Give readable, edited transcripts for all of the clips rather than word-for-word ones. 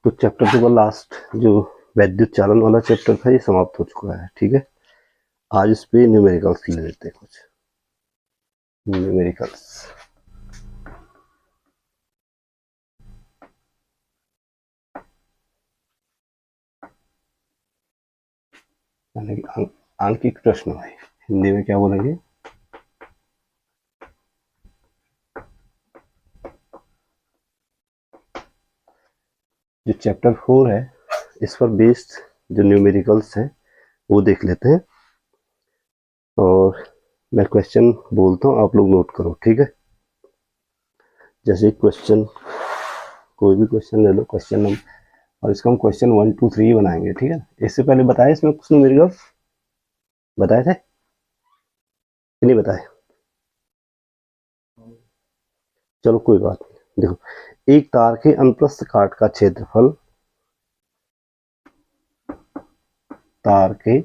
तो चैप्टर 2 का लास्ट जो वैद्युत चालन वाला चैप्टर था ये समाप्त हो चुका है। ठीक है, आज इस पे न्यूमेरिकल्स ले लेते हैं, कुछ न्यूमेरिकल्स। यानी कि आंकिक प्रश्न है, हिंदी में क्या बोलेंगे? जो चैप्टर 4 है इस पर बेस्ड जो न्यूमेरिकल्स हैं वो देख लेते हैं, और मैं क्वेश्चन बोलता हूँ, आप लोग नोट करो। ठीक है, जैसे क्वेश्चन, कोई भी क्वेश्चन ले लो, क्वेश्चन नंबर, और इसका हम क्वेश्चन 1 2 3 बनाएंगे। ठीक है, इससे पहले बताए इसमें कुछ न्यूमेरिकल्स बताए थे कि नहीं बताए? चलो कोई बात नहीं। देखो, एक तार के अनुप्रस्थ काट का क्षेत्रफल, तार के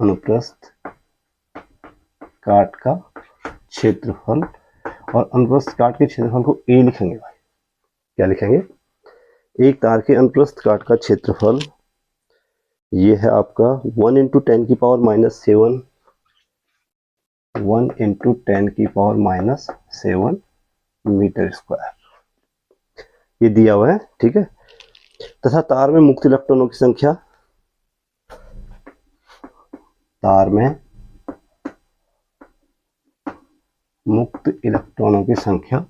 अनुप्रस्थ काट का क्षेत्रफल, और अनुप्रस्थ काट के क्षेत्रफल को ए लिखेंगे भाई। क्या लिखेंगे? एक तार के अनुप्रस्थ काट का क्षेत्रफल ये है आपका 1 × 10⁻⁷ 1 × 10⁻⁷ मीटर स्क्वायर, ये दिया हुआ है। ठीक है, तथा तार में मुक्त इलेक्ट्रॉनों की संख्या, तार में मुक्त इलेक्ट्रॉनों की संख्या,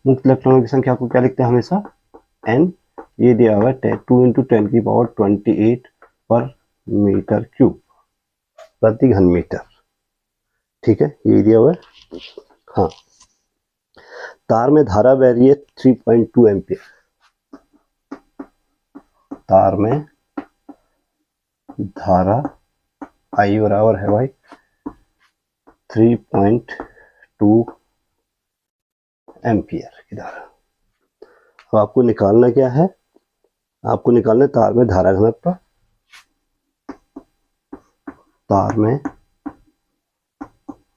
मुक्त इलेक्ट्रॉनों की संख्या को क्या लिखते हैं हमेशा? n। ये दिया हुआ है 2 × 10⁻28 पर मीटर क्यूब, प्रति घन मीटर। ठीक है, ये दिया हुआ है। हाँ, तार में धारा बह रही है 3.2 एम्पियर, तार में धारा I बराबर है भाई 3.2 एम्पियर की धारा। अब आपको निकालना क्या है? आपको निकालना है तार में धारा घनत्व। तार में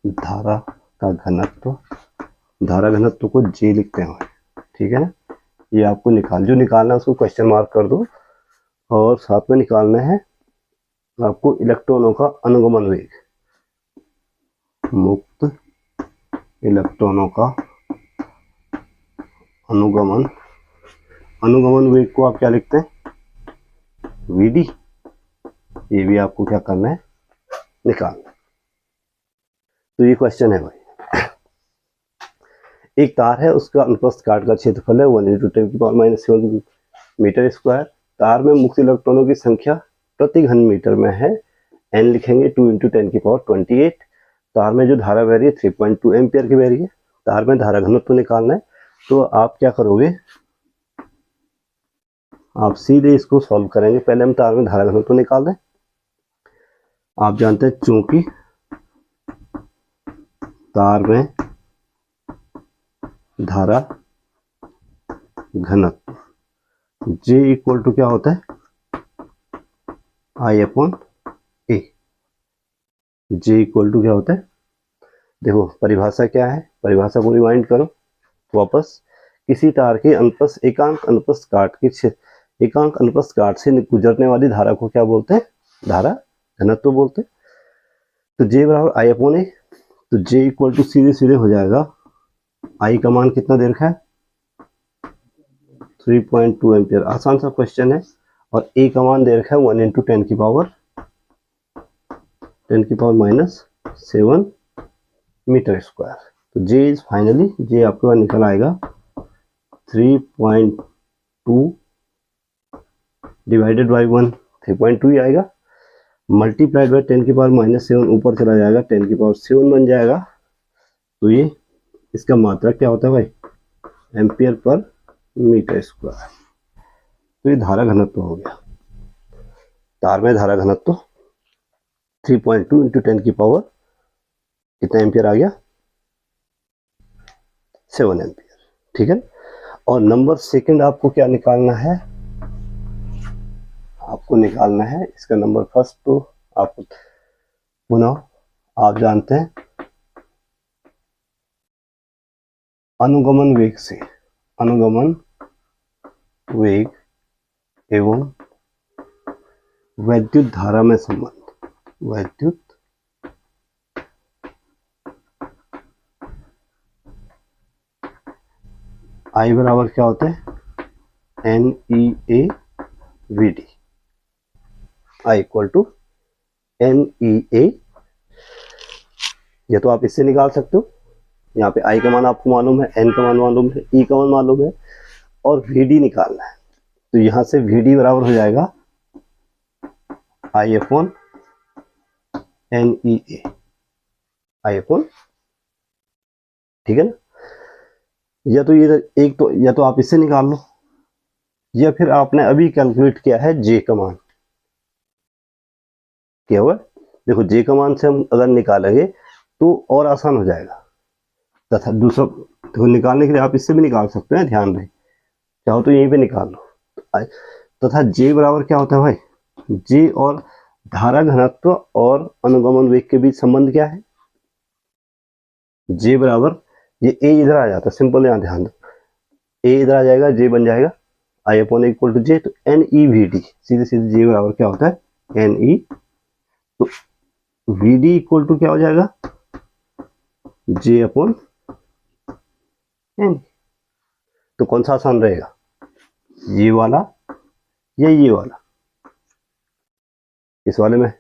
धारा का घनत्व, धारा घनत्व को J लिखते हैं। ठीक है ना, ये आपको जो निकालना है उसको क्वेश्चन मार्क कर दो, और साथ में निकालना है आपको इलेक्ट्रॉनों का अनुगमन वेग, मुक्त इलेक्ट्रॉनों का अनुगमन वेग को आप क्या लिखते हैं? VD। ये भी आपको क्या करना है? निकालना। तो ये क्वेश्चन है भाई, एक तार है, उसका अनुप्रस्थ काट का क्षेत्रफल है 1 × 10⁻⁷ मीटर स्क्वायर। तार में मुक्त इलेक्ट्रॉनों की संख्या प्रति घन मीटर में है, n लिखेंगे 2 × 10⁻28। तार में जो धारा बह रही है 3.2 एम्पियर की बह रही है। तार में धारा घनत्व निकालना है, तो आप क्या करोगे? आप सीधे इसको सॉल्व करेंगे। पहले हम तार में धारा घनत्व निकाल दें। आप जानते हैं चूंकि तार में धारा घनत्व J = क्या होता है? I/A। J = क्या होता है? देखो परिभाषा क्या है, परिभाषा को रिवाइंड करो वापस। किसी तार के एकांक अनुप्रस्थ काट से गुजरने वाली धारा को क्या बोलते हैं? धारा घनत्व बोलते हैं। तो J = I/A। तो J = सीधे सीधे हो जाएगा, I का मान कितना दे रखा है? 3.2 एम्पियर। आसान सा क्वेश्चन है। और A का मान दे रखा है 1 × 10⁻⁷ मीटर स्क्वायर। तो J इज फाइनली, J आपके पास निकल आएगा 3.2 डिवाइडेड बाई 1, 3.2 ही आएगा, मल्टीप्लाइड बाई 10⁻⁷, ऊपर चला जाएगा 10⁻7 बन जाएगा। तो ये इसका मात्रा क्या होता है भाई? Ampere per metre square. तो ये धारा घनत्व हो गया। तार में धारा घनत्व 3.2 × 10⁻, कितना एम्पियर आ गया? 7 एम्पियर। ठीक है, और नंबर सेकंड आपको क्या निकालना है? आपको निकालना है इसका नंबर फर्स्ट। तो आपको पुनः आप जानते हैं अनुगमन वेग से, अनुगमन वेग एवं वैद्युत धारा में संबंध। वैद्युत I बराबर क्या होता है, NEA/VD। I equal to NEA, या तो आप इससे निकाल सकते हो, यहाँ पे I का मान आपको मालूम है, N का मान मालूम है, E का मान मालूम है, और VD निकालना है। तो यहाँ से VD बराबर हो जाएगा I/NEA, I/, ठीक है ना। या तो ये एक तो, या तो आप इससे निकाल लो, या फिर आपने अभी कैलकुलेट किया है J का मान, क्या हुआ, देखो J का मान से हम अगर निकालेंगे तो और आसान हो जाएगा। तथा दूसरा तो निकालने के लिए आप इससे भी निकाल सकते हैं, ध्यान रहे, चाहो तो यहीं पे निकाल लो। तथा J बराबर क्या होता है भाई, J और धारा घनत्व और अनुगमन वेग के बीच संबंध क्या है, J बराबर, ये A इधर आ जाता है, सिंपल, यहाँ ध्यान दो, A इधर आ जाएगा, J बन जाएगा I/A इक्वल टू J, तो NEVD, सीधे सीधे J बराबर क्या होता है, NE, तो VD इक्वल टू क्या हो जाएगा, J/N। तो कौन सा आसान रहेगा, ये वाला या ये वाला, इस वाले में,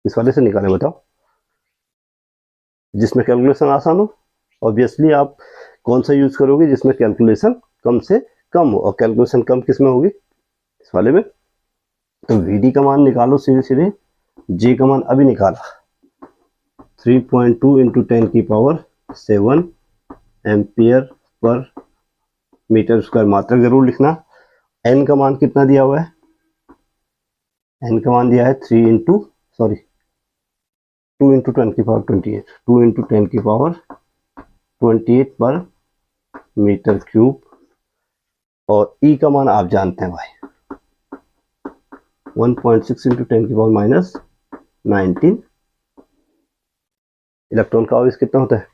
इस वाले से निकालें, बताओ, जिसमें कैलकुलेशन आसान हो। ऑब्वियसली आप कौन सा यूज करोगे, जिसमें कैलकुलेशन कम से कम हो, और कैलकुलेशन कम किस में होगी, इस वाले में। तो VD का मान निकालो सीधे सीधे, J का मान अभी निकाला, 3.2 into 10⁻7 ampere per metre square, मात्रक जरूर लिखना। N का मान कितना दिया हुआ है, N का मान दिया है 2 इंटू 10⁻28, 2 इंटू 10⁻28 पर मीटर क्यूब, और E का मान आप जानते हैं भाई, 1.6 इंटू 10⁻−19। इलेक्ट्रॉन का आवेश कितना होता है,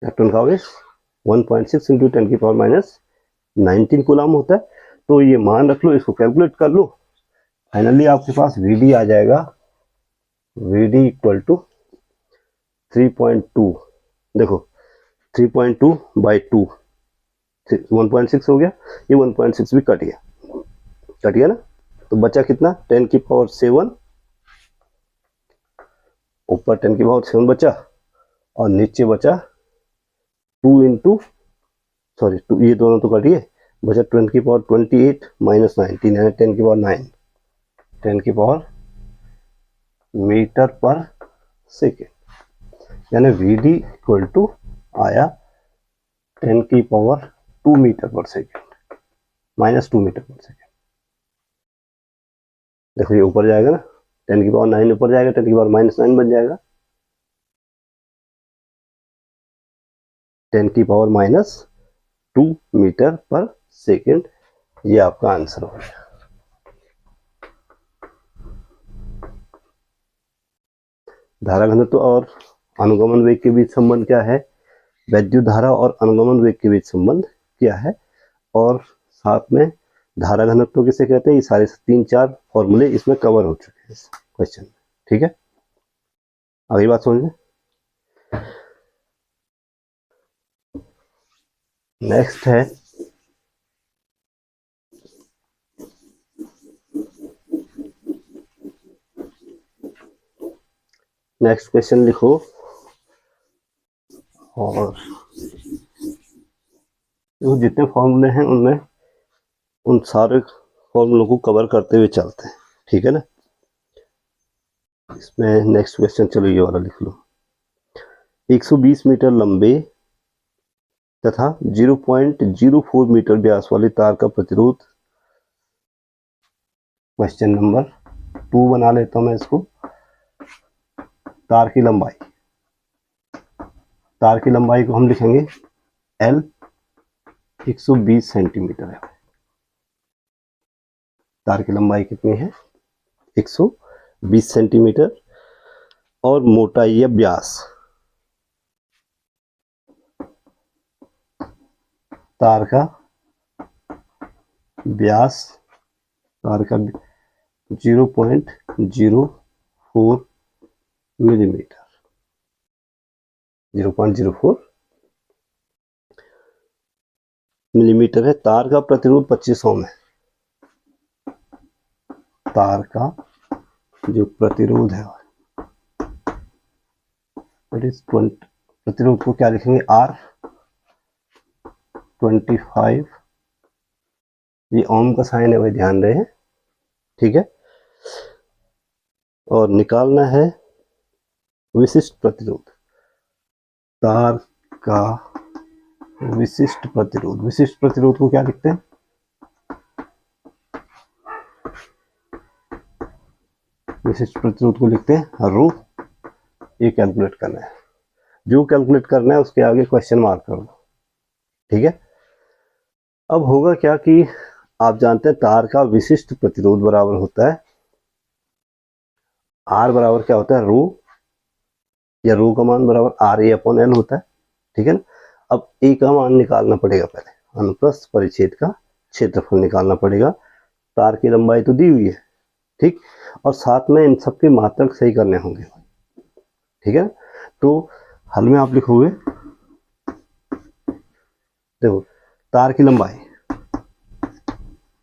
इलेक्ट्रॉन का आवेश 1.6 इंटू 10⁻−19 कूलम होता है। तो ये मान रख लो, इसको कैलकुलेट कर लो, फाइनली आपके पास VD आ जाएगा, VD इक्वल टू 3.2, देखो 3.2 बाई 2, 1.6 हो गया, ये 1.6 भी कट गया ना, तो बचा कितना, 10⁻7, ऊपर 10⁻7 बचा, और नीचे बचा 2 इंटू, ये दोनों तो कट गए, बचा 10⁻28 माइनस 19, यानी 10⁻9, 10 मीटर पर सेकेंड, यानी VD इक्वल टू आया 10⁻2 मीटर पर सेकेंड, -2 मीटर पर सेकेंड। देखो ये ऊपर जाएगा ना, 10⁻9 ऊपर जाएगा, 10⁻−9 बन जाएगा, 10⁻2 मीटर पर सेकेंड, ये आपका आंसर हो गया। धारा घनत्व और अनुगमन वेग के बीच संबंध क्या है, वैद्युत धारा और अनुगमन वेग के बीच संबंध क्या है, और साथ में धारा घनत्व किसे कहते हैं, ये सारे 3-4 फॉर्मूले इसमें कवर हो चुके हैं इस क्वेश्चन में, ठीक है। अगली बात समझ में, नेक्स्ट है नेक्स्ट क्वेश्चन लिखो, और जो जितने फॉर्मूले हैं उनमें उन सारे फॉर्मूलों को कवर करते हुए चलते हैं, ठीक है ना। इसमें नेक्स्ट क्वेश्चन, चलो ये वाला लिख लो, 120 मीटर लंबे तथा 0.04 मीटर व्यास वाली तार का प्रतिरोध, क्वेश्चन नंबर 2 बना लेता हूं मैं इसको। तार की लंबाई को हम लिखेंगे L, 120 सेंटीमीटर है। तार की लंबाई कितनी है, 120 सेंटीमीटर, और मोटाई या व्यास तार का व्यास, तार का 0.04 मिलीमीटर, 0.04 मिलीमीटर है। तार का प्रतिरोध 25 ओम है। तार का जो प्रतिरोध है प्रतिरोध को क्या लिखेंगे, R 25, ये ओम का साइन है भाई, ध्यान रहे, ठीक है। और निकालना है विशिष्ट प्रतिरोध, तार का विशिष्ट प्रतिरोध। विशिष्ट प्रतिरोध को क्या लिखते हैं, विशिष्ट प्रतिरोध को लिखते हैं रो। ये कैलकुलेट करना है, जो कैलकुलेट करना है उसके आगे क्वेश्चन मार्क कर दो, ठीक है। अब होगा क्या कि आप जानते हैं तार का विशिष्ट प्रतिरोध बराबर होता है R बराबर क्या होता है, रो, या रो का मान बराबर RA/L होता है, ठीक है ना। अब A का मान निकालना पड़ेगा, पहले अनुप्रस्थ परिच्छेद का क्षेत्रफल निकालना पड़ेगा। तार की लंबाई तो दी हुई है, ठीक, और साथ में इन सबके मात्रक सही करने होंगे, ठीक है। तो हल में आप लिखोगे, देखो तार की लंबाई,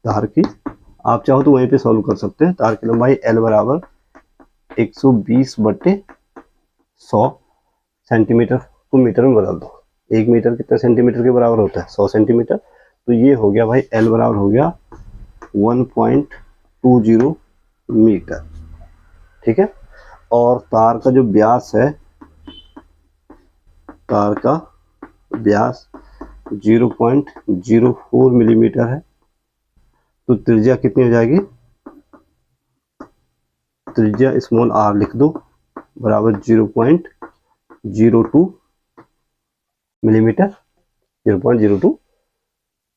तार की, आप चाहो तो वहीं पे सॉल्व कर सकते हैं। तार की लंबाई L बराबर 120/100 सेंटीमीटर को मीटर में बदल दो। 1 मीटर कितने सेंटीमीटर के बराबर होता है, 100 सेंटीमीटर। तो ये हो गया भाई L बराबर हो गया 1.20 मीटर, ठीक है। और तार का जो व्यास है, तार का व्यास 0.04 मिलीमीटर है। तो त्रिज्या कितनी हो जाएगी, त्रिज्या स्मॉल r लिख दो, बराबर 0.02 मिलीमीटर, 0.02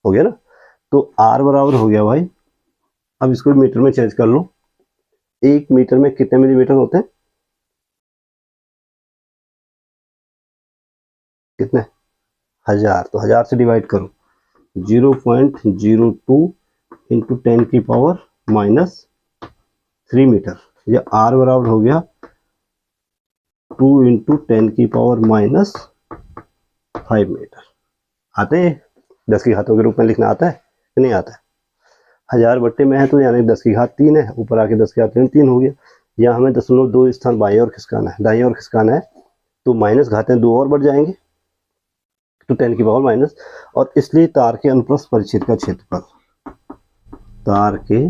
हो गया ना। तो r बराबर हो गया भाई, अब इसको मीटर में चेंज कर लो। 1 मीटर में कितने मिलीमीटर होते हैं, कितने, 1000। तो 1000 से डिवाइड करो, 0.02 इंटू 10 की पावर -3 मीटर। ये r बराबर हो गया 2 इंटू 10 की पावर -5 मीटर। आते हैं 10 की घातों के रूप में लिखना आता है कि नहीं आता है। 1000 बट्टे में है तो यानी 10 की घात 3 है, ऊपर आके 10 की घात 3 हो गया। या हमें 0.2 स्थान बाईं ओर खिसकाना है, दाईं ओर खिसकाना है, तो माइनस घातें 2 और बढ़ जाएंगे, तो 10 की पावर माइनस। और इसलिए तार के अनुप्रस्थ परिच्छेद का क्षेत्रफल, तार के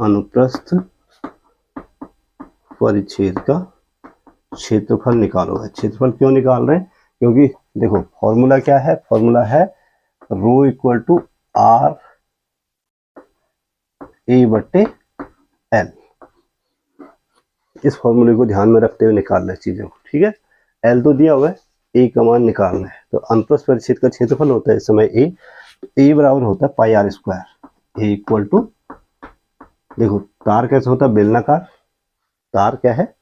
अनुप्रस्थ परिच्छेद का क्षेत्रफल निकालो है। क्षेत्रफल क्यों निकाल रहे हैं, क्योंकि देखो फॉर्मूला क्या है, फॉर्मूला है rho equal to R A/L। इस फॉर्मूले को ध्यान में रखते हुए निकालना है चीजों को, ठीक है। L तो दिया हुआ है, A का मान निकालना है। तो अनुप्रस्थ परिच्छेद का क्षेत्रफल होता है इस समय A, तो A बराबर होता है πr²। A इक्वल टू, देखो तार कैसे होता है, बेलनाकार, तार क्या है,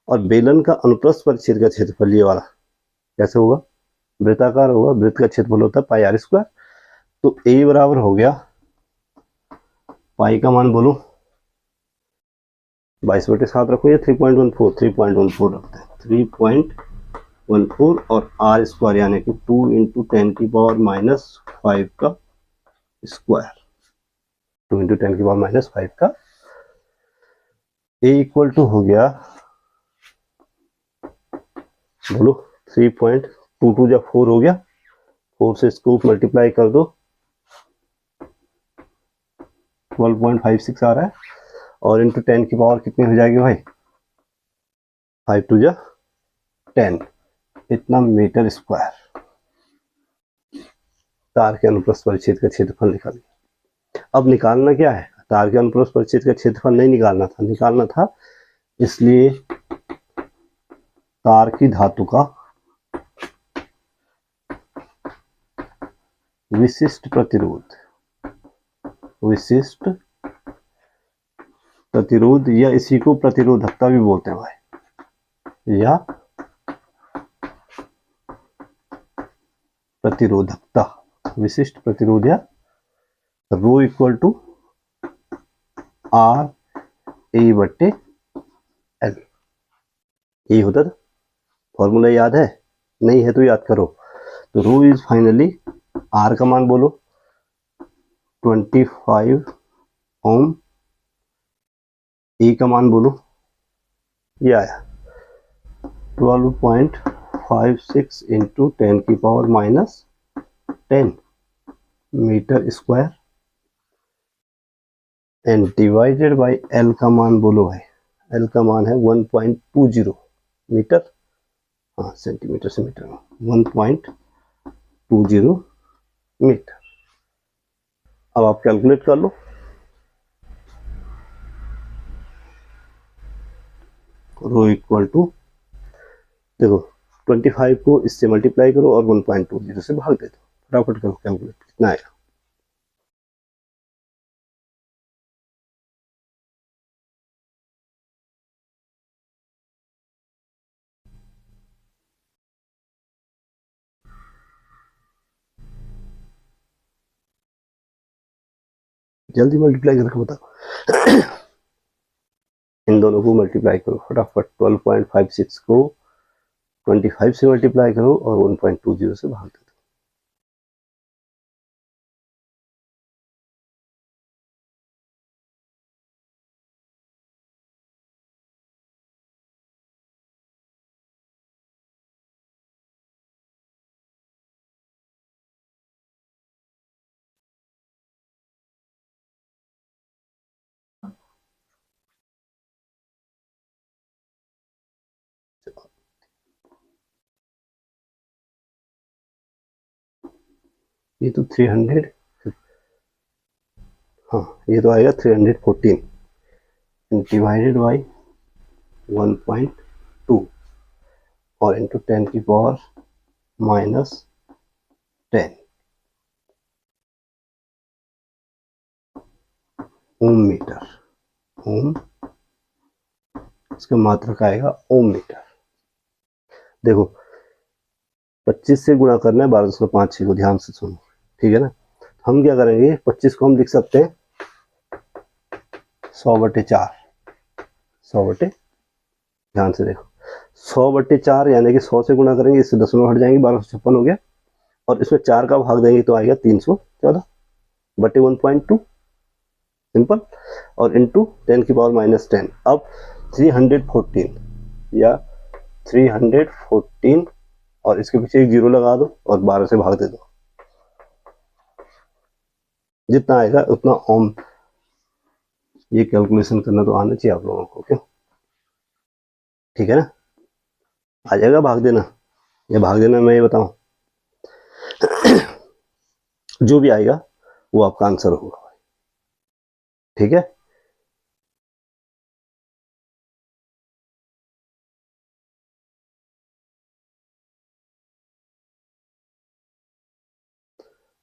और बेलन का अनुप्रस्थ परिच्छेद का क्षेत्रफल ये वाला कैसे होगा, वृत्ताकार होगा, वृत्त का क्षेत्रफल होता है πr²। तो A बराबर हो गया, पाई का मान बोलो 22/7 रखो, या 3.14 रखते हैं, 3.14, और r² यानी कि 2 इंटू 10 की पावर -5 का स्क्वायर, 2 इंटू 10 की पावर -5 का। A इक्वल टू हो गया, बोलो 3.22 जब 4 हो गया, 4 से इसको मल्टीप्लाई कर दो, 12.56 आ रहा है, और इंटू 10 की पावर कितनी हो जाएगी भाई, 5 2 जा 10, इतना मीटर स्क्वायर तार के अनुप्रस्थ परिच्छेद का क्षेत्रफल निकाल लिया। अब निकालना क्या है, तार के अनुप्रस्थ परिच्छेद का क्षेत्रफल नहीं निकालना था, निकालना था इसलिए तार की धातु का विशिष्ट प्रतिरोध, विशिष्ट प्रतिरोध, या इसी को प्रतिरोधकता भी बोलते हैं भाई, या प्रतिरोधकता, विशिष्ट प्रतिरोध या rho equal to R A बट्टे एल, यही होता था। फॉर्मूला याद है? नहीं है तो याद करो। तो रो इज फाइनली, आर का मान बोलो 25 ओम, ए का मान बोलो, ये आया 12.56 इंटू 10 की power minus 10 metre square and divided by L का मान बोलो भाई, एल का मान है 1.20 मीटर, हाँ सेंटीमीटर से मीटर में 1.20 मीटर। अब आप कैलकुलेट कर लो, रो इक्वल टू, देखो 25 को इससे मल्टीप्लाई करो और 1.20 से भाग दे दो, फटाफट करो कैलकुलेट, कितना आएगा? जल्दी मल्टीप्लाई करके बताओ। इन दोनों को मल्टीप्लाई करो फटाफट, 12.56 को 25 से मल्टीप्लाई करो और 1.20 से भाग दो। ये तो 300, हाँ ये तो आएगा 314 डिवाइडेड बाई 1.2 और इंटू 10 की पावर माइनस 10 ओम मीटर, ओम, इसका मात्रक आएगा ओम मीटर। देखो 25 से गुणा करना है 1205 को, ध्यान से सुनो, ठीक है ना। हम क्या करेंगे, 25 को हम लिख सकते हैं 100/4, 100/, ध्यान से देखो 100/4 यानी कि 100 से गुणा करेंगे, इससे दशमलव हट जाएंगे, 1256 हो गया, और इसमें 4 का भाग देंगे तो आएगा 314/1.2, सिंपल, और इंटू 10 की पावर माइनस 10। अब 314 या 314 और इसके पीछे एक जीरो लगा दो और 12 से भाग दे दो, जितना आएगा उतना ओम। ये कैलकुलेशन करना तो आना चाहिए आप लोगों को, क्यों? ठीक है ना, आ जाएगा भाग देना, या भाग देना मैं ये बताऊं, जो भी आएगा वो आपका आंसर होगा, ठीक है।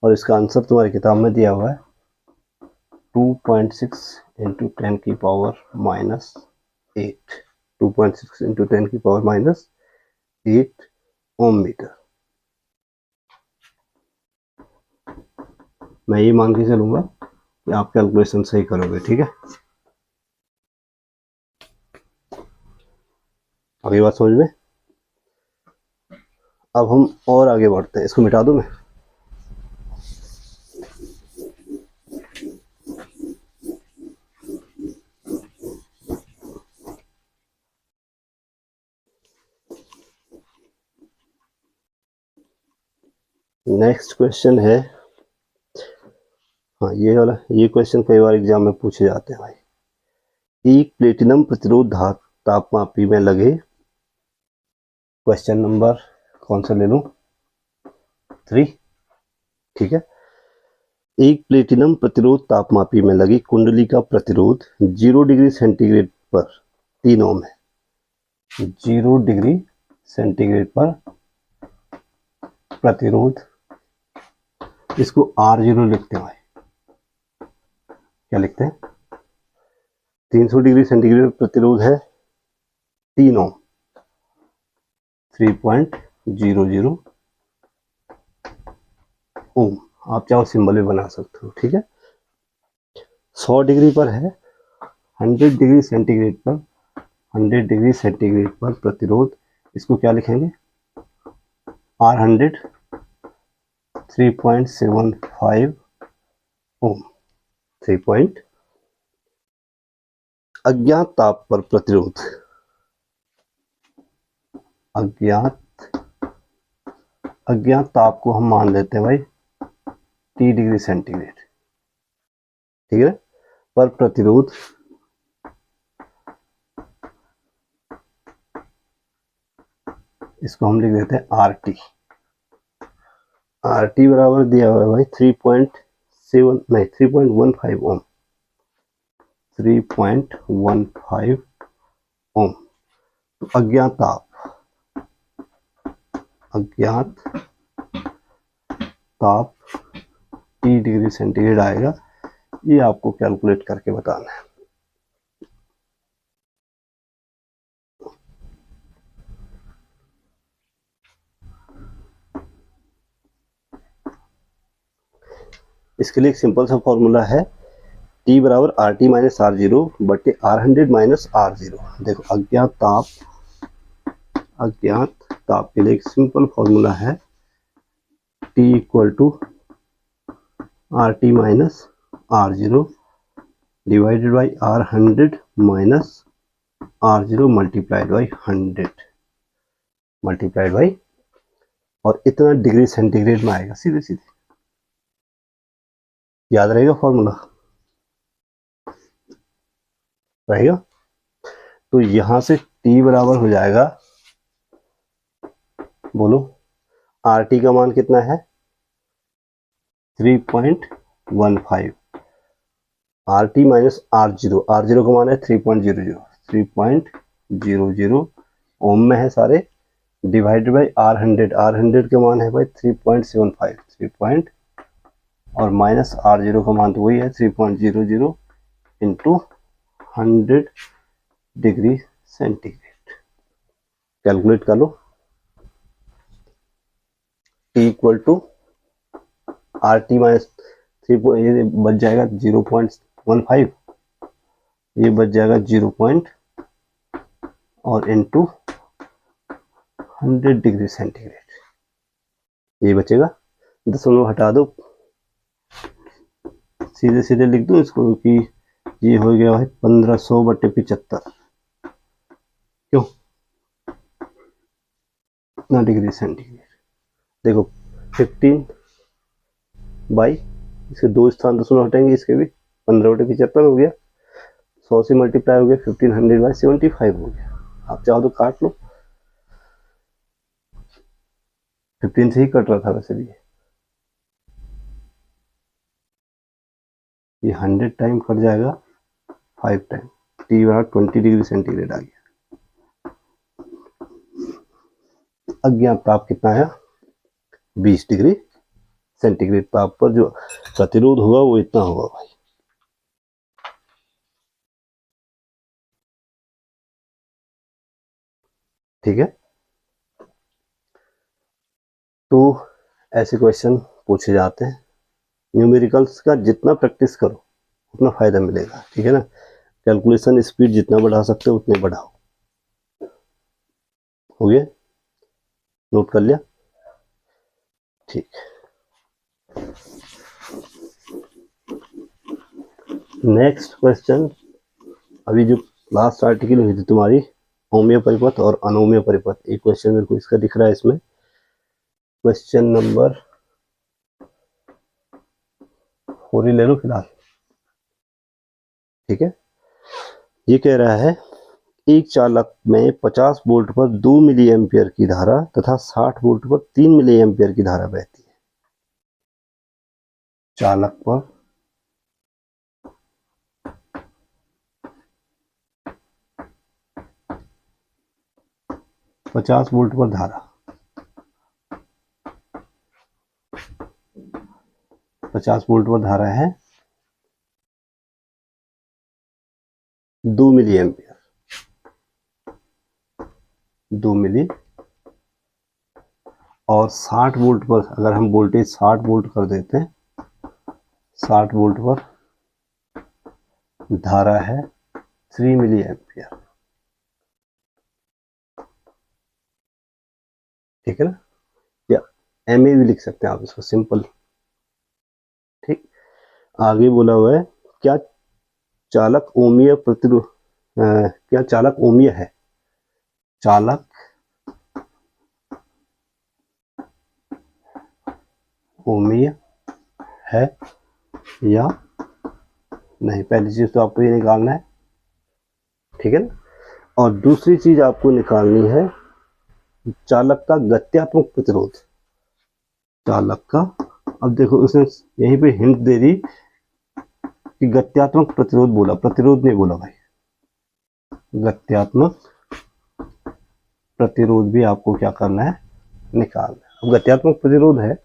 और इसका आंसर तुम्हारी किताब में दिया हुआ है 2.6 इंटू 10 की पावर माइनस 8, 2.6 इंटू 10 की पावर माइनस 8 ओम मीटर। मैं ये मान के चलूंगा कि आप कैलकुलेशन सही करोगे, ठीक है। अगली बात समझ में। अब हम और आगे बढ़ते हैं, इसको मिटा दूं मैं। नेक्स्ट क्वेश्चन है, हाँ ये वाला, ये क्वेश्चन कई बार एग्जाम में पूछे जाते हैं भाई। एक प्लेटिनम प्रतिरोध तापमापी में लगे, क्वेश्चन नंबर कौन सा ले लूं, 3, ठीक है। एक प्लेटिनम प्रतिरोध तापमापी में लगी कुंडली का प्रतिरोध 0 डिग्री सेंटीग्रेड पर 3 ओम है। 0 डिग्री सेंटीग्रेड पर प्रतिरोध, इसको R0 लिखते हैं भाई, क्या लिखते हैं, 300 डिग्री सेंटीग्रेड प्रतिरोध है 3 ओम, 3.00 ओम। आप चाहो सिंबल भी बना सकते हो, ठीक है। 100 डिग्री पर है, 100 डिग्री सेंटीग्रेड पर, 100 डिग्री सेंटीग्रेड पर प्रतिरोध, इसको क्या लिखेंगे, R100 3.75 ओम। 3 अज्ञात ताप पर प्रतिरोध, अज्ञात ताप को हम मान लेते हैं भाई T डिग्री सेंटीग्रेड, ठीक है। पर प्रतिरोध इसको हम लिख देते हैं RT। RT बराबर दिया हुआ है भाई 3.7 नहीं 3.15 ओम, 3.15 ओम। तो अज्ञात ताप T डिग्री सेंटीग्रेड आएगा, ये आपको कैलकुलेट करके बताना है। इसके लिए एक सिंपल सा फॉर्मूला है, T बराबर RT माइनस R0 बटे R100 माइनस R0। देखो अज्ञात ताप के लिए एक सिंपल फॉर्मूला है, T equal to RT minus R0 divided by R100 minus R0 multiplied by 100 multiplied by, और इतना डिग्री सेंटीग्रेड में आएगा, सीधे सीधे याद रहेगा फॉर्मूला, रहेगा। तो यहां से T बराबर हो जाएगा, बोलो RT का मान कितना है 3.15, RT माइनस R0, R0 का मान है 3.00 ओम में है सारे, डिवाइडेड बाई R100, R100 का मान है भाई 3.75, 3 और माइनस R0 का मान तो वही है 3.00 इंटू 100 डिग्री सेंटीग्रेड। कैलकुलेट कर लो, T equal to RT minus 3, ये बच जाएगा 0.15, ये बच जाएगा 0 और इंटू 100 डिग्री सेंटीग्रेड, ये बचेगा, दशमलव हटा दो, सीधे सीधे लिख दो इसको कि ये हो गया है 1500 बटे 75, क्यों इतना डिग्री सेंटीग्रेड। देखो 15 बाई, इसके दो स्थान दशमलव हटेंगे, इसके भी 15 बटे 75 हो गया, 100 से मल्टीप्लाई हो गया, 1500 बाई 75 हो गया। आप चाहो तो काट लो, 15 से ही कट रहा था वैसे भी, ये 100 टाइम कट जाएगा 5 टाइम, T बराबर 20 डिग्री सेंटीग्रेड आ गया। अज्ञात ताप कितना है 20 डिग्री सेंटीग्रेड ताप पर जो प्रतिरोध होगा वो इतना होगा भाई, ठीक है। तो ऐसे क्वेश्चन पूछे जाते हैं, न्यूमेरिकल्स का जितना प्रैक्टिस करो उतना फायदा मिलेगा, ठीक है ना। कैलकुलेशन स्पीड जितना बढ़ा सकते हो उतने बढ़ाओ, हो गया, नोट कर लिया, ठीक। नेक्स्ट क्वेश्चन, अभी जो लास्ट आर्टिकल हुई थी तुम्हारी होम्यो परिपथ और अनोम्य परिपथ, एक क्वेश्चन मेरे को इसका दिख रहा है इसमें, क्वेश्चन नंबर 4 ही ले लो फिलहाल, ठीक है। ये कह रहा है एक चालक में 50 वोल्ट पर 2 मिली एम्पियर की धारा तथा 60 वोल्ट पर 3 मिली एम्पियर की धारा बहती है। चालक पर 50 वोल्ट पर धारा, 50 वोल्ट पर धारा है 2 मिली एम्पियर, 2 मिली और 60 वोल्ट पर अगर हम वोल्टेज 60 वोल्ट कर देते हैं, 60 वोल्ट पर धारा है 3 मिली एम्पियर, ठीक है ना, या एम ए भी लिख सकते हैं आप इसको, सिंपल। ठीक, आगे बोला हुआ है क्या चालक ओमीय प्रतिरोध, क्या चालक ओमीय है, चालक ओमीय है या नहीं, पहली चीज तो आपको ये निकालना है, ठीक है ना। और दूसरी चीज आपको निकालनी है चालक का गत्यात्मक प्रतिरोध, चालक का, अब देखो उसने यहीं पे हिंट दे दी कि गत्यात्मक प्रतिरोध बोला, प्रतिरोध नहीं बोला भाई, गत्यात्मक प्रतिरोध भी आपको क्या करना है, निकालना है। अब गत्यात्मक प्रतिरोध है,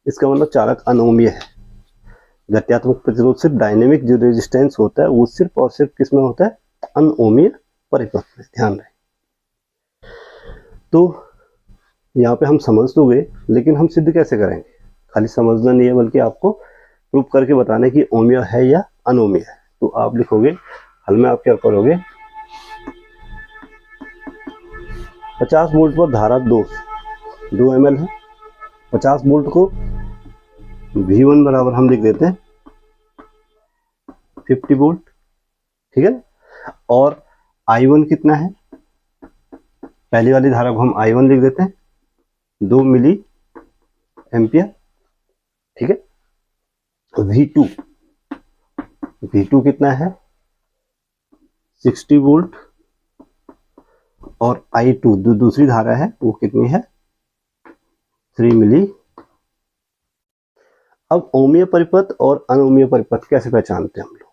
इसका मतलब चालक अनोमीय है। गत्यात्मक प्रतिरोध सिर्फ डायनेमिक जो रेजिस्टेंस होता है वो सिर्फ और सिर्फ किसमें होता है, अनओमीय परिपथ में, ध्यान रहे। तो यहाँ पे हम समझ तो गए, लेकिन हम सिद्ध कैसे करेंगे, खाली समझना नहीं है बल्कि आपको प्रूव करके बताना कि ओमिया है या अनोमिया है। तो आप लिखोगे, हल में आप क्या करोगे, 50 वोल्ट पर धारा 2 ml है, 50 वोल्ट को V1 बराबर हम लिख देते हैं 50 वोल्ट, ठीक है ना। और I1 कितना है, पहली वाली धारा को हम I1 लिख देते हैं 2 मिली एम्पियर, ठीक है। V2 कितना है 60 वोल्ट, और I2 जो दूसरी धारा है वो कितनी है 3 मिली। अब ओमीय परिपथ और अनोमीय परिपथ कैसे पहचानते हैं हम लोग,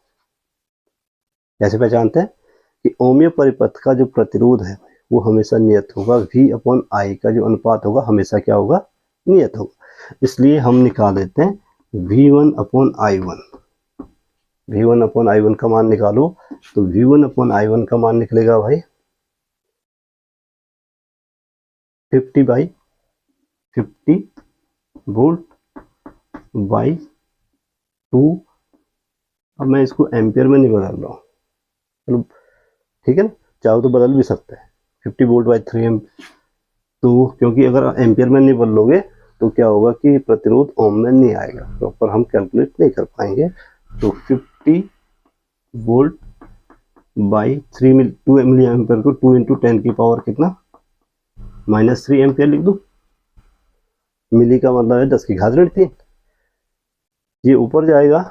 कैसे पहचानते हैं कि ओमीय परिपथ का जो प्रतिरोध है वो हमेशा नियत होगा, V/I का जो अनुपात होगा हमेशा क्या होगा, नियत होगा। इसलिए हम निकाल देते हैं V1/I1, V1/I1 का मान निकालो, तो V1/I1 का मान निकलेगा भाई 50/50 वोल्ट बाई 2। अब मैं इसको एम्पियर में नहीं बदल रहा हूँ, चलो ठीक है ना, चाहो तो बदल भी सकते हैं 50 वोल्ट बाई 3 एम। तो क्योंकि अगर एम्पियर में नहीं बदलोगे तो क्या होगा कि प्रतिरोध ओम में नहीं आएगा, प्रॉपर हम कैलकुलेट नहीं कर पाएंगे। तो 50 वोल्ट बाई 2 मिली एम्पियर को 2 इंटू 10 की पावर कितना -3 एम्पियर लिख दूँ, मिली का मतलब है 10 की घात ऋण 3, ये ऊपर जाएगा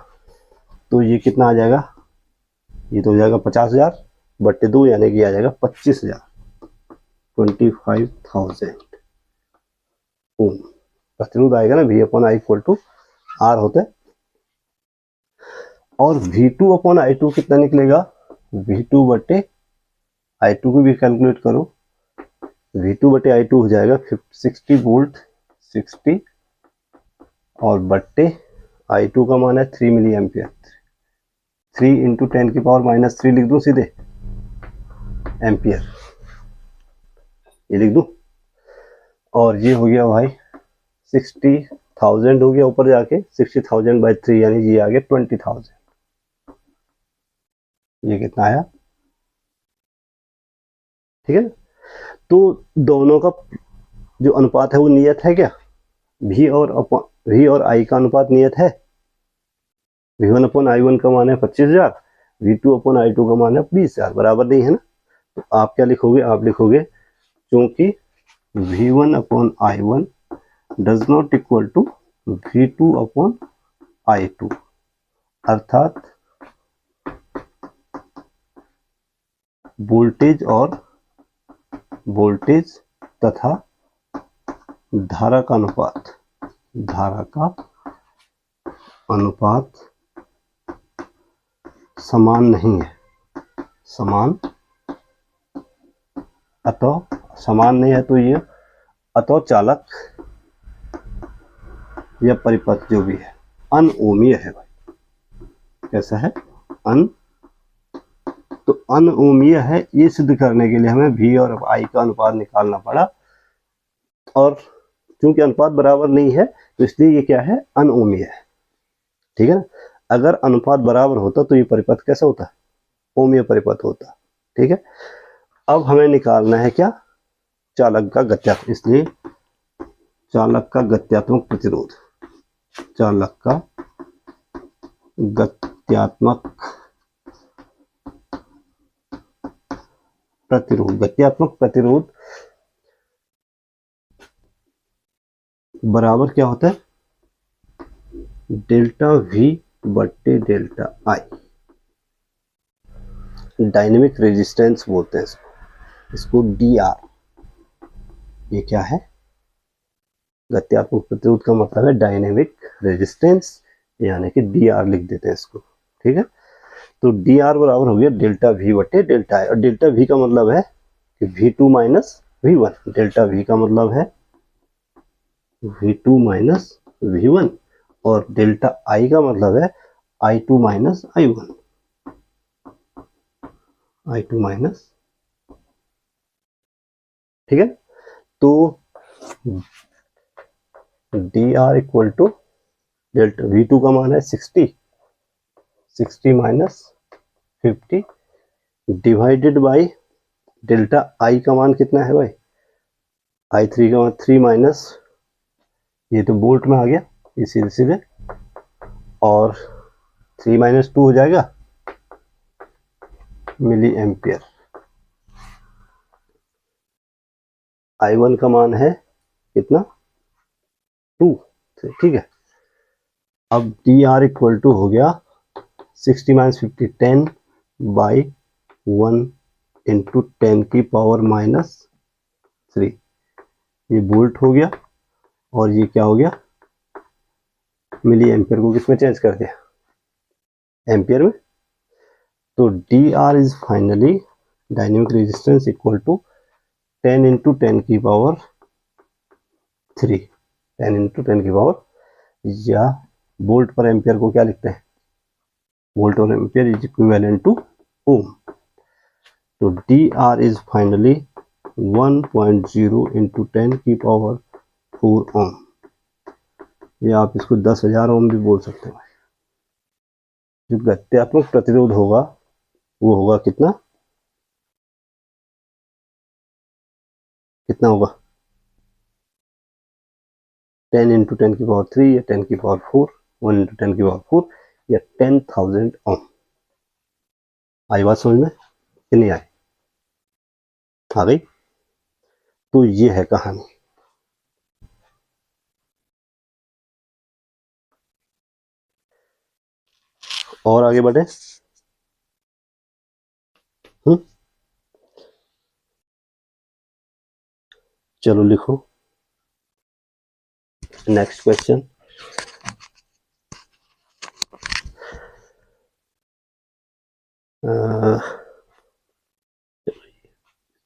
तो ये कितना आ जाएगा, ये तो हो जाएगा 50,000 बट्टे 2 यानी कि आ जाएगा 25,000, 25,000 ओम प्रतिरोध आएगा ना। V/I = R होता है। और V2/I2 कितना निकलेगा, V2/I2 को भी कैलकुलेट करो, V2/I2 हो जाएगा 60 वोल्ट 60, और बट्टे I2 का मान है 3 मिली एम्पियर, 3 इंटू 10 की पावर -3 लिख दूं सीधे एम्पियर, ये लिख दूं। और ये हो गया भाई 60,000 हो गया, ऊपर जाके 60,000 बाई 3 यानी ये आ गया 20,000, ये कितना आया, ठीक है ना। तो दोनों का जो अनुपात है वो नियत है क्या, V और I का अनुपात नियत है। V1/I1 का मान है 25,000, V2/I2 का मान है 20,000, बराबर नहीं है ना। तो आप क्या लिखोगे, आप लिखोगे क्योंकि V1/I1 does not equal to V2/I2, अर्थात वोल्टेज तथा धारा का अनुपात समान नहीं है, समान नहीं है, तो ये अतः चालक या परिपथ जो भी है अनओमीय है भाई, कैसा है तो अनओमीय है। ये सिद्ध करने के लिए हमें V और I का अनुपात निकालना पड़ा, और क्योंकि अनुपात बराबर नहीं है तो इसलिए ये क्या है, अनओमीय है। ठीक है ना, अगर अनुपात बराबर होता तो ये परिपथ कैसा होता, ओमीय परिपथ होता। ठीक है, अब हमें निकालना है क्या, चालक का गत्यात्मक, इसलिए चालक का गत्यात्मक प्रतिरोध, चालक का गत्यात्मक प्रतिरोध, गत्यात्मक प्रतिरोध बराबर क्या होता है, डेल्टा V बट्टे डेल्टा I। डायनेमिक रेजिस्टेंस बोलते हैं इसको DR। ये क्या है, गत्यात्मक प्रतिरोध का मतलब है डायनेमिक रेजिस्टेंस, यानी कि DR लिख देते हैं इसको। ठीक है, तो DR बराबर हो गया डेल्टा V बट्टे डेल्टा I, और डेल्टा V का मतलब है कि V2 minus V1, delta V का मतलब है V2 माइनस V1, और डेल्टा I का मतलब है I2 minus I1, I2 minus. ठीक है, तो DR equal to delta V2 का मान है 60 minus 50 divided by delta I का मान कितना है भाई, I3 का मान 3 माइनस, ये तो वोल्ट में आ गया इसी सीधे, और 3 माइनस 2 हो जाएगा मिली एम्पियर। I1 का मान है कितना, 2। ठीक है, अब DR इक्वल टू हो गया 60 माइनस 50, 10 बाई 1 इंटू 10 की पावर माइनस 3, ये वोल्ट हो गया, और ये क्या हो गया, मिली एम्पियर को किसमें चेंज कर दिया, एम्पियर में। तो DR is finally dynamic resistance equal to 10 into 10 की पावर 3, 10 इंटू 10 की पावर, या वोल्ट पर एम्पियर को क्या लिखते हैं, वोल्ट और ampere is equivalent two ohm. तो DR इज फाइनली 1.0 इंटू 10 की पावर 4 ओम, या आप इसको 10,000 ओम भी बोल सकते हैं। जो गत्यात्मक प्रतिरोध होगा वो होगा कितना, कितना होगा, 10 इंटू 10 की पावर 3 या 10 की पावर 4, 1 इंटू 10 की पावर 4, या 10,000 ओम। आई बात समझ में कि नहीं आई, आ गई। तो ये है कहानी। और आगे बढ़े, चलो लिखो नेक्स्ट क्वेश्चन।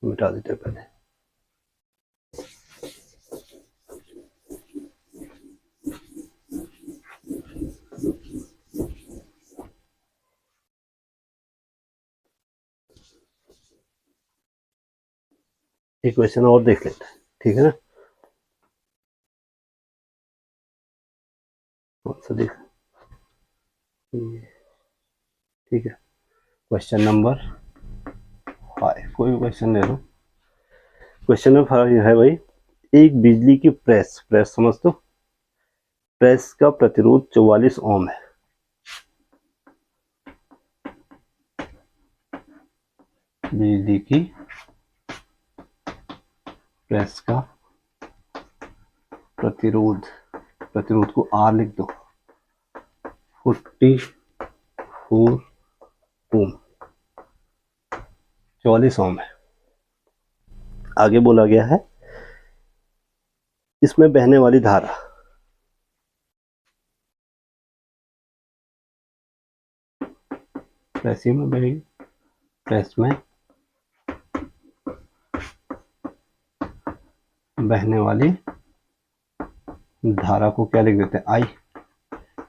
मिटा देते पहले। एक क्वेश्चन और देख लेते हैं, ठीक है ना, कौन सा देख, ठीक है, क्वेश्चन नंबर 5, कोई भी क्वेश्चन ले लो। क्वेश्चन नंबर 5 है भाई, एक बिजली की प्रेस, प्रेस समझ दो, प्रेस का प्रतिरोध 44 ओम है। बिजली की प्रेस का प्रतिरोध, प्रतिरोध को R लिख दो, 44 ओम, 44 ओम है। आगे बोला गया है इसमें बहने वाली धारा, प्रेस में बहेगी, प्रेस में बहने वाली धारा को क्या लिख देते हैं, आई।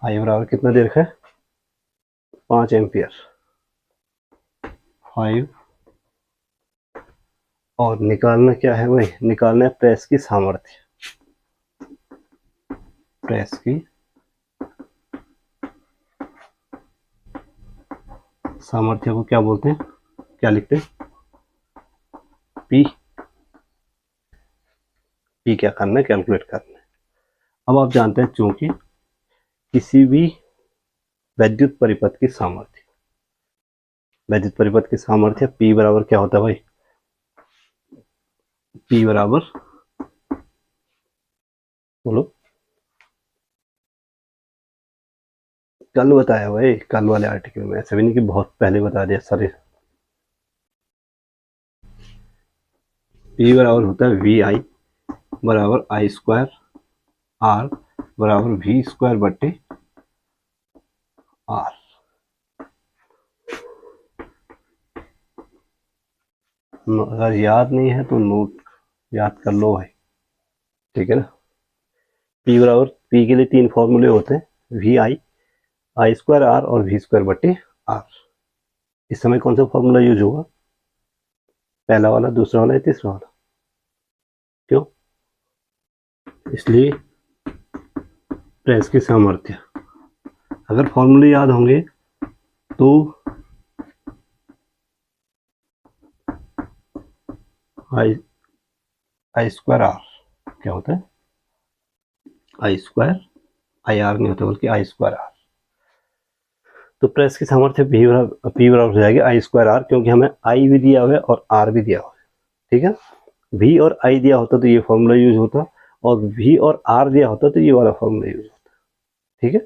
आई बराबर कितना दे रखा है, 5 एम्पियर, 5, और निकालना क्या है भाई, निकालना है प्रेस की सामर्थ्य, प्रेस की सामर्थ्य को क्या बोलते हैं, क्या लिखते हैं, पी। पी क्या करना है, कैलकुलेट करना है। अब आप जानते हैं चूंकि किसी भी वैद्युत परिपथ की सामर्थ्य, वैद्युत परिपथ की सामर्थ्य P बराबर क्या होता है भाई, P बराबर, बोलो, कल बताया भाई, कल वाले आर्टिकल में, ऐसा भी नहीं कि बहुत पहले बता दिया सर। P बराबर होता है VI बराबर I स्क्वायर R बराबर V स्क्वायर बट्टे R। अगर याद नहीं है तो नोट याद कर लो भाई, ठीक है ना। P बराबर, P के लिए तीन फॉर्मूले होते हैं, VI, I स्क्वायर R और V स्क्वायर बट्टे R। इस समय कौन सा फॉर्मूला यूज होगा, पहला वाला, दूसरा वाला या तीसरा वाला, क्यों, इसलिए प्रेस की सामर्थ्य, अगर फॉर्मूले याद होंगे तो आई स्क्वायर आर क्या होता है, आई स्क्वायर, आई आर नहीं होता बल्कि आई स्क्वायर आर। तो प्रेस की सामर्थ्य पी बराबर हो जाएगी आई स्क्वायर आर, क्योंकि हमें आई भी दिया हुआ है और आर भी दिया हुआ है, ठीक है। वी और आई दिया होता तो ये फॉर्मूला यूज होता, और वी और आर दिया होता तो ये वाला फॉर्मूला यूज होता, ठीक है।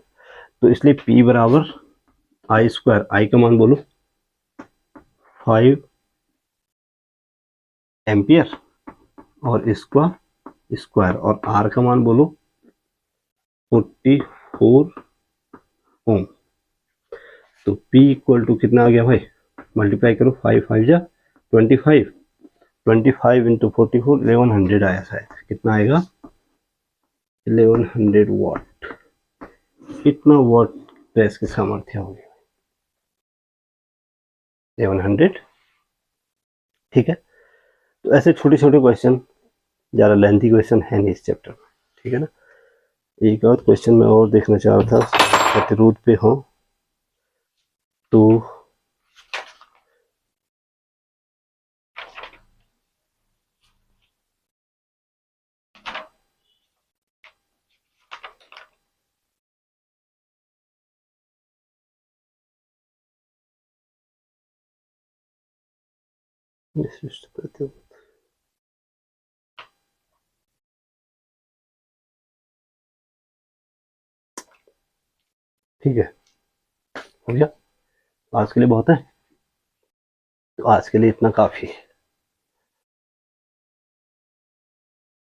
तो इसलिए पी बराबर आई स्क्वायर, आई का मान बोलो 5 एम्पियर और इसका स्क्वायर, और आर का मान बोलो 44 ओम। तो P इक्वल टू कितना आ गया भाई, मल्टीप्लाई करो, 5 5 जा 25, 25 इंटू 44, 1100 आया शायद, कितना आएगा 1100 वाट। कितना वाट प्रेस की सामर्थ्य होगी, 1100, ठीक है। तो ऐसे छोटे छोटे क्वेश्चन, ज़्यादा लेंथी क्वेश्चन है नहीं इस चैप्टर में, ठीक है ना। एक और क्वेश्चन मैं और देखना चाह रहा था, प्रतिरोध पे हो तो विशिष्ट प्रतिरोध, ठीक है, हो गया। आज के लिए बहुत है, तो आज के लिए इतना काफ़ी है।